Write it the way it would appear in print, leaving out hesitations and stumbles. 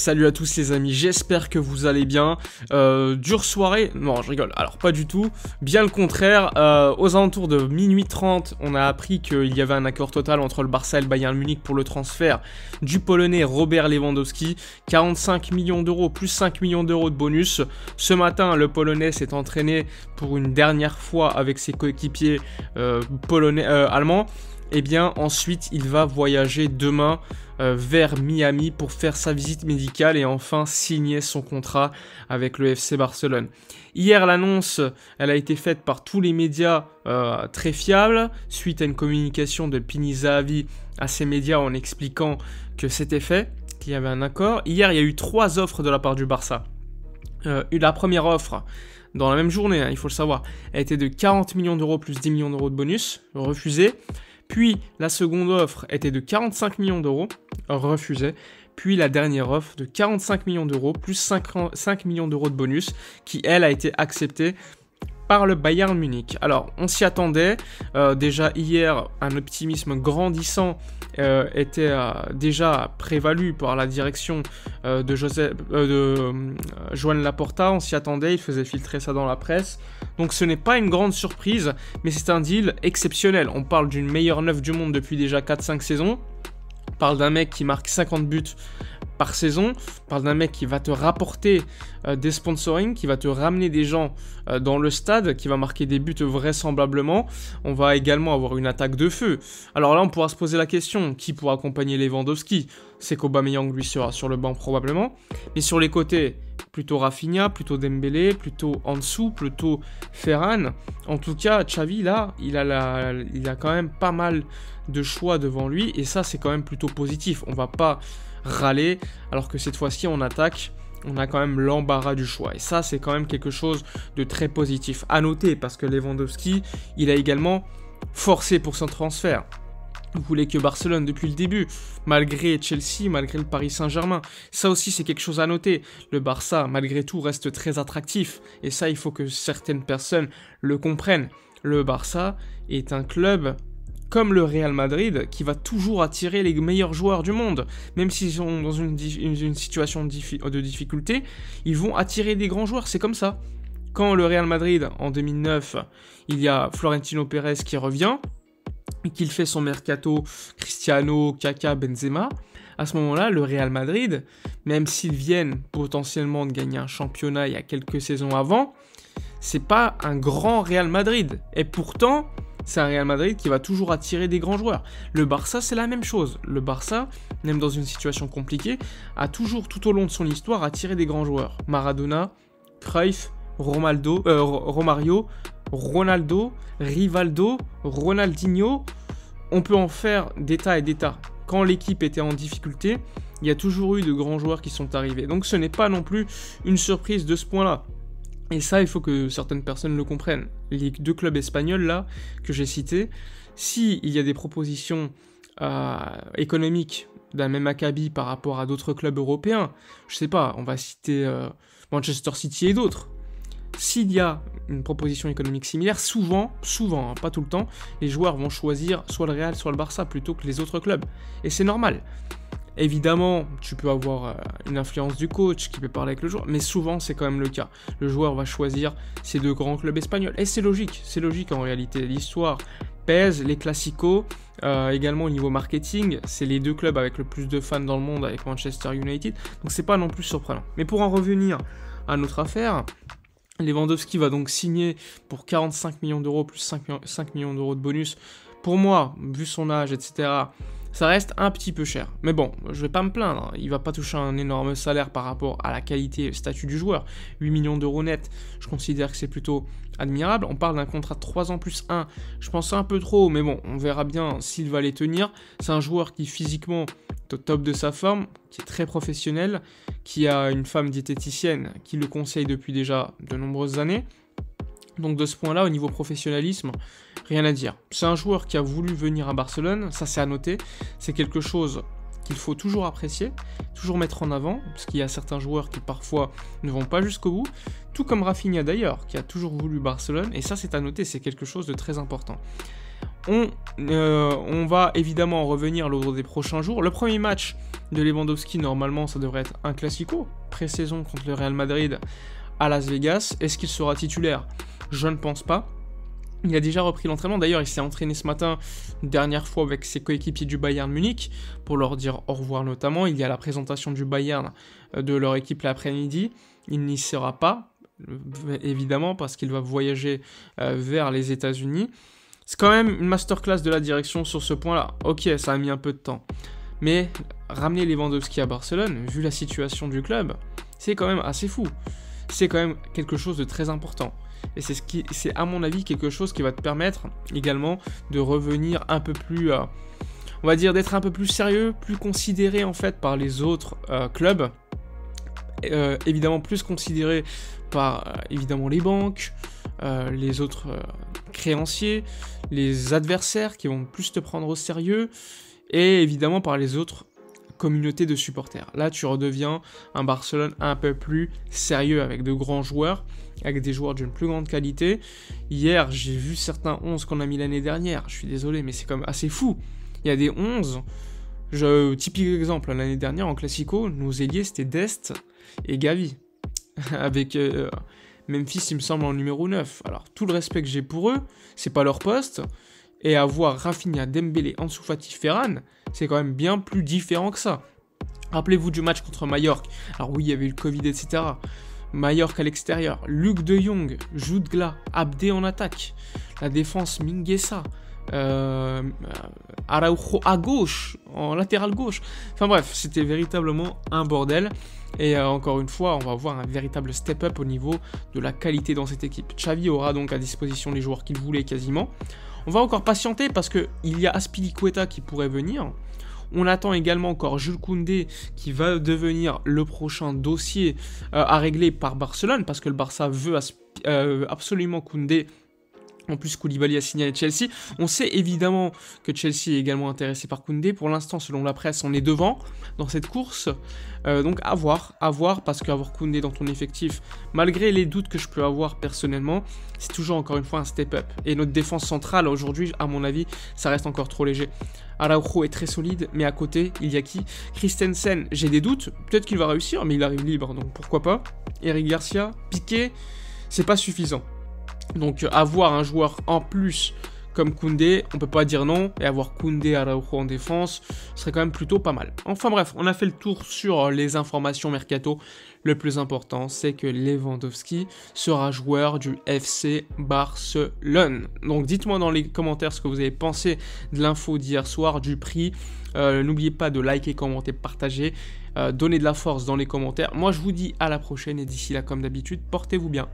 Salut à tous les amis, j'espère que vous allez bien. Dure soirée, non je rigole, alors pas du tout, bien le contraire. Aux alentours de minuit 30, on a appris qu'il y avait un accord total entre le Barça et le Bayern Munich pour le transfert du Polonais Robert Lewandowski. 45 millions d'euros plus 5 millions d'euros de bonus. Ce matin, le Polonais s'est entraîné pour une dernière fois avec ses coéquipiers allemands. Et bien ensuite, il va voyager demain vers Miami pour faire sa visite médicale et enfin signer son contrat avec le FC Barcelone. Hier, l'annonce, elle a été faite par tous les médias très fiables, suite à une communication de Pini Zahavi à ces médias en expliquant que c'était fait, qu'il y avait un accord. Hier, il y a eu 3 offres de la part du Barça. La première offre, dans la même journée, il faut le savoir, a été de 40 millions d'euros plus 10 millions d'euros de bonus, refusé. Puis la seconde offre était de 45 millions d'euros, refusée. Puis la dernière offre de 45 millions d'euros plus 5 millions d'euros de bonus, qui elle a été acceptée par le Bayern Munich. Alors on s'y attendait, déjà hier un optimisme grandissant était déjà prévalu par la direction de Joan Laporta. On s'y attendait, il faisait filtrer ça dans la presse. Donc ce n'est pas une grande surprise, mais c'est un deal exceptionnel. On parle d'une meilleure neuf du monde depuis déjà 4-5 saisons. On parle d'un mec qui marque 50 buts par saison, on parle d'un mec qui va te rapporter des sponsoring, qui va te ramener des gens dans le stade, qui va marquer des buts vraisemblablement. On va également avoir une attaque de feu. Alors là, on pourra se poser la question, qui pourra accompagner Lewandowski? C'est qu'Aubameyang lui sera sur le banc probablement. Mais sur les côtés, plutôt Rafinha, plutôt Dembélé, plutôt Ansu, plutôt Ferran. En tout cas, Xavi, là, il a quand même pas mal de choix devant lui. Et ça, c'est quand même plutôt positif. On va pas râler, alors que cette fois-ci, en attaque, on a quand même l'embarras du choix. Et ça, c'est quand même quelque chose de très positif. À noter, parce que Lewandowski, il a également forcé pour son transfert. Vous voulez que Barcelone depuis le début, malgré Chelsea, malgré le Paris Saint-Germain. Ça aussi, c'est quelque chose à noter. Le Barça, malgré tout, reste très attractif. Et ça, il faut que certaines personnes le comprennent. Le Barça est un club comme le Real Madrid, qui va toujours attirer les meilleurs joueurs du monde. Même s'ils sont dans une situation de difficulté, ils vont attirer des grands joueurs, c'est comme ça. Quand le Real Madrid, en 2009, il y a Florentino Pérez qui revient, et qu'il fait son mercato Cristiano, Kaka, Benzema, à ce moment-là, le Real Madrid, même s'ils viennent potentiellement de gagner un championnat il y a quelques saisons avant, c'est pas un grand Real Madrid. Et pourtant, c'est un Real Madrid qui va toujours attirer des grands joueurs. Le Barça, c'est la même chose. Le Barça, même dans une situation compliquée, a toujours, tout au long de son histoire, attiré des grands joueurs. Maradona, Cruyff, Romario, Ronaldo, Rivaldo, Ronaldinho. On peut en faire des tas et des tas. Quand l'équipe était en difficulté, il y a toujours eu de grands joueurs qui sont arrivés. Donc ce n'est pas non plus une surprise de ce point-là. Et ça, il faut que certaines personnes le comprennent. Les 2 clubs espagnols, là, que j'ai cités, s'il y a des propositions économiques d'un même acabit par rapport à d'autres clubs européens, je sais pas, on va citer Manchester City et d'autres. S'il y a une proposition économique similaire, souvent, hein, pas tout le temps, les joueurs vont choisir soit le Real, soit le Barça, plutôt que les autres clubs. Et c'est normal. Évidemment, tu peux avoir une influence du coach qui peut parler avec le joueur, mais souvent c'est quand même le cas. Le joueur va choisir ces 2 grands clubs espagnols. Et c'est logique en réalité. L'histoire pèse, les classicos, également au niveau marketing, c'est les 2 clubs avec le plus de fans dans le monde avec Manchester United, donc c'est pas non plus surprenant. Mais pour en revenir à notre affaire, Lewandowski va donc signer pour 45 millions d'euros plus 5 millions d'euros de bonus. Pour moi, vu son âge, etc., ça reste un petit peu cher. Mais bon, je vais pas me plaindre. Il va pas toucher un énorme salaire par rapport à la qualité et le statut du joueur. 8 millions d'euros net, je considère que c'est plutôt admirable. On parle d'un contrat de 3 ans plus 1. Je pense un peu trop, mais bon, on verra bien s'il va les tenir. C'est un joueur qui physiquement est au top de sa forme, qui est très professionnel, qui a une femme diététicienne qui le conseille depuis déjà de nombreuses années. Donc de ce point-là, au niveau professionnalisme, rien à dire. C'est un joueur qui a voulu venir à Barcelone, ça c'est à noter. C'est quelque chose qu'il faut toujours apprécier, toujours mettre en avant, parce qu'il y a certains joueurs qui parfois ne vont pas jusqu'au bout, tout comme Rafinha d'ailleurs, qui a toujours voulu Barcelone, et ça c'est à noter, c'est quelque chose de très important. On va évidemment revenir lors des prochains jours. Le premier match de Lewandowski, normalement, ça devrait être un classico, pré-saison contre le Real Madrid à Las Vegas. Est-ce qu'il sera titulaire ? Je ne pense pas. Il a déjà repris l'entraînement. D'ailleurs, il s'est entraîné ce matin une dernière fois avec ses coéquipiers du Bayern Munich pour leur dire au revoir notamment. Il y a la présentation du Bayern de leur équipe l'après-midi. Il n'y sera pas, évidemment, parce qu'il va voyager vers les États-Unis. C'est quand même une masterclass de la direction sur ce point-là. Ok, ça a mis un peu de temps. Mais ramener Lewandowski à Barcelone, vu la situation du club, c'est quand même assez fou. C'est quand même quelque chose de très important. Et c'est à mon avis quelque chose qui va te permettre également de revenir un peu plus, on va dire d'être un peu plus sérieux, plus considéré en fait par les autres clubs. Évidemment plus considéré par évidemment les banques, les autres créanciers, les adversaires qui vont plus te prendre au sérieux, et évidemment par les autres communautés de supporters. Là, tu redeviens un Barcelone un peu plus sérieux, avec de grands joueurs, avec des joueurs d'une plus grande qualité. Hier, j'ai vu certains 11 qu'on a mis l'année dernière. Je suis désolé, mais c'est quand même assez fou. Il y a des 11. Typique exemple, l'année dernière en Classico, nos ailiers c'était Dest et Gavi. Avec Memphis, il me semble, en numéro 9. Alors, tout le respect que j'ai pour eux, c'est pas leur poste. Et avoir Rafinha, Dembélé, Ansu Fati, Ferran, c'est quand même bien plus différent que ça. Rappelez-vous du match contre Majorque. Alors oui, il y avait eu le Covid, etc. Majorque à l'extérieur. Luc de Jong, Jude Gla, Abdé en attaque. La défense, Mingueza. Araujo à gauche, en latéral gauche. Enfin bref, c'était véritablement un bordel. Et encore une fois, on va voir un véritable step-up au niveau de la qualité dans cette équipe. Xavi aura donc à disposition les joueurs qu'il voulait quasiment. On va encore patienter parce qu'il y a Azpilicueta qui pourrait venir. On attend également encore Jules Koundé qui va devenir le prochain dossier à régler par Barcelone parce que le Barça veut absolument Koundé. En plus, Koulibaly a signé à Chelsea. On sait évidemment que Chelsea est également intéressé par Koundé. Pour l'instant, selon la presse, on est devant dans cette course. Donc à voir, parce qu'avoir Koundé dans ton effectif, malgré les doutes que je peux avoir personnellement, c'est toujours encore une fois un step-up. Et notre défense centrale, aujourd'hui, à mon avis, ça reste encore trop léger. Araujo est très solide, mais à côté, il y a qui ? Christensen, j'ai des doutes. Peut-être qu'il va réussir, mais il arrive libre, donc pourquoi pas. Eric Garcia, Piqué, c'est pas suffisant. Donc avoir un joueur en plus comme Koundé, on peut pas dire non, et avoir Koundé, Araujo en défense serait quand même plutôt pas mal. Enfin bref, on a fait le tour sur les informations mercato. Le plus important, c'est que Lewandowski sera joueur du FC Barcelone. Donc dites-moi dans les commentaires ce que vous avez pensé de l'info d'hier soir, du prix. N'oubliez pas de liker, commenter, partager, donner de la force dans les commentaires. Moi je vous dis à la prochaine, et d'ici là comme d'habitude, portez-vous bien.